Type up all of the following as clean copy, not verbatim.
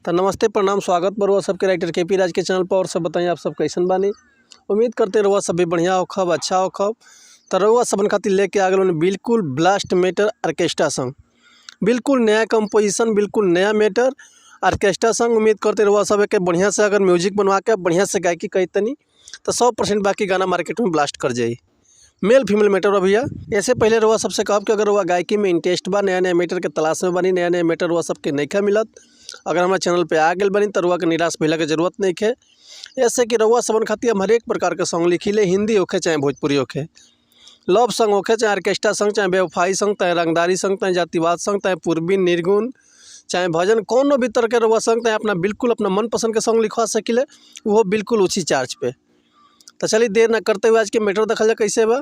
तो नमस्ते प्रणाम स्वागत बरुआ सबके राइटर के पी राज के चैनल पर। और सब बताइए आप सब कैसन बानी। उम्मीद करते रहुआ सब भी बढ़िया होखब अच्छा होखब। तो रहुआ सबन खातिर लेके आ गए बिल्कुल ब्लास्ट मैटर ऑर्केस्ट्रा सॉन्ग, बिल्कुल नया कंपोजिशन, बिल्कुल नया मैटर ऑर्केस्ट्रा सॉन्ग। उम्मीद करते रहुआ सब के बढ़िया से अगर म्यूजिक बनवा के बढ़िया से गायकी कही तनी तो 100% बाकी गाना मार्केट में ब्लास्ट कर जाई। मेल फीमेल मैटर हो भैया। ऐसे पहले रहुआ सबसे कहब कि अगर वह गायकी में इंटरेस्ट बा, नया नया मैटर के तलाश में बनी, नया नया मैटर वह सबके नहीं मिलत, अगर हमारे चैनल पे आ गए बनी तो रुआ के निराश भैला के जरूरत नहीं है। ऐसे कि रउआ सबन खातिर हम हर एक प्रकार के सॉन्ग लिखिले, हिंदी होखे चाहे भोजपुरी होखे, लव सॉन्ग होखे चाहे ऑर्केस्ट्रा सॉन्ग, चाहे बेवफाई सॉन्ग, चाहे रंगदारी सॉन्ग, चाहे जातिवाद सॉन्ग, चाहे पूर्वी निर्गुण, चाहे भजन, कोनो भी तरह के रउआ सॉन्ग, चाहे अपना बिल्कुल अपना मनपसंद के सॉन्ग लिखवा सकिले, वो बिल्कुल उसी चार्ज पे। तो चलिए देर ना करते हुए आज के मैटर देखल जाए कैसे बा।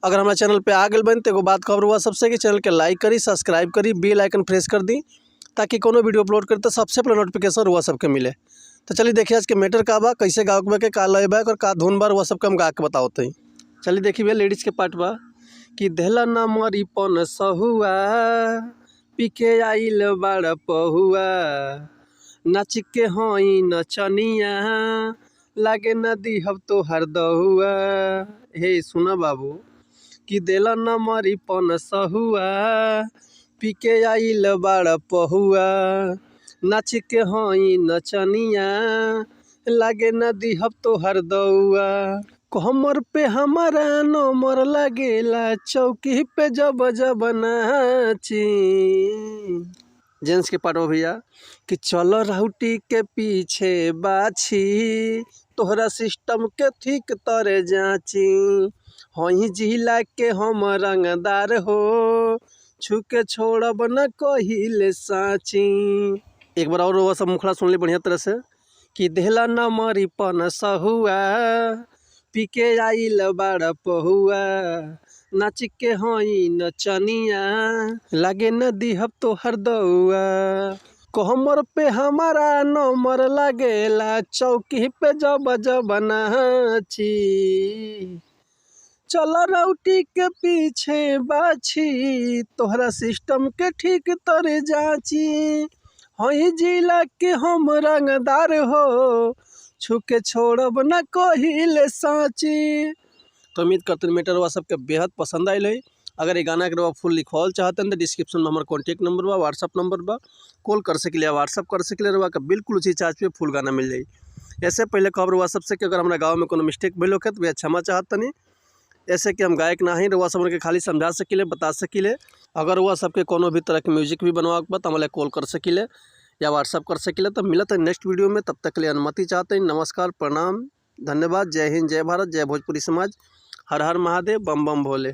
अगर हमारे चैनल पे आ गए बन तो एगो बात खबर हुआ सबसे कि चैनल के लाइक करी, सब्सक्राइब करी, बेल आइकन प्रेस कर दी ताकि कोनो वीडियो अपलोड करते सबसे पहले नोटिफिकेशन हुआ सबके मिले। तो चलिए देखिए आज के मैटर का बा, कैसे गाँव के का लय बा और का धुन बार हुआ सबके हम गा के बताओते हैं। चलिए देखिए भैया लेडीज़ के पार्ट बा कि देहला ना मरी पन सहुआ, पीके आइल बाड़ पहुआ, नाच के हई नचनिया, लागे नदी हब तो हर दहुआ। हे सुना बाबू कि देला न मरी पन सहुआ, पीके आइल बाड़ पहुआ, नाच के हई नचनिया, लागे नदी हब तो हर दौआ। कमर पे हमारा नंबर लागेला, चौकी पे जब जब नाची। जेंट्स के पार्ट हो भैया कि चलो राउटी के पीछे बाछी, तोहरा सिस्टम के ठीक तरे जाची, हई जिला के हम रंगदार हो, छुके छोड़ब न कहिले साची। एक बार और वो सब मुखड़ा सुन ली बढ़िया तरह से कि देहला न मरी पन सहुआ, पीके आइल बाड़ पहुआ, नाच के हई नचनिया, लागे नदी हब तो हर दौआ। कमर पे हमारा नंबर लागेला, चौकी पे जब जब नाची, चल राउटी के पीछे बाछी, तोहरा सिस्टम के ठीक तरे जाची, हई जिला के हम रंगदार हो, छुके छोड़ब न कहिले साची। तो उम्मीद करते मैटर हुआ सबके बेहद पसंद आयल है। अगर ये गाना के फुल लिखवाल चाहते हैं तो डिस्क्रिप्शन में हमारा कॉन्टैक्ट नंबर बा, व्हाट्सअप नंबर बा, कॉल कर सके, व्हाट्सअप कर सके रहा का बिल्कुल उसी चार्ज पे फुल गाना मिल जाए। ऐसे पहले खबर हुआ सबसे कि अगर हमारे गाँव में कोनो मिस्टेक भी होके तो भैया क्षमा चाहता नहीं। ऐसे कि हम गायक ना ही रउआ सब के खाली समझा सकिले, बता सकिले। अगर वह सबके कोनो भी तरह के म्यूजिक भी बनवा के तो हमारे कॉल कर सकिले या व्हाट्सअप कर सकिले। तो मिलत है नेक्स्ट वीडियो में, तब तक के लिए अनुमति चाहते हैं। नमस्कार, प्रणाम, धन्यवाद, जय हिंद, जय भारत, जय भोजपुरी समाज, हर हर महादेव, बम बम भोले।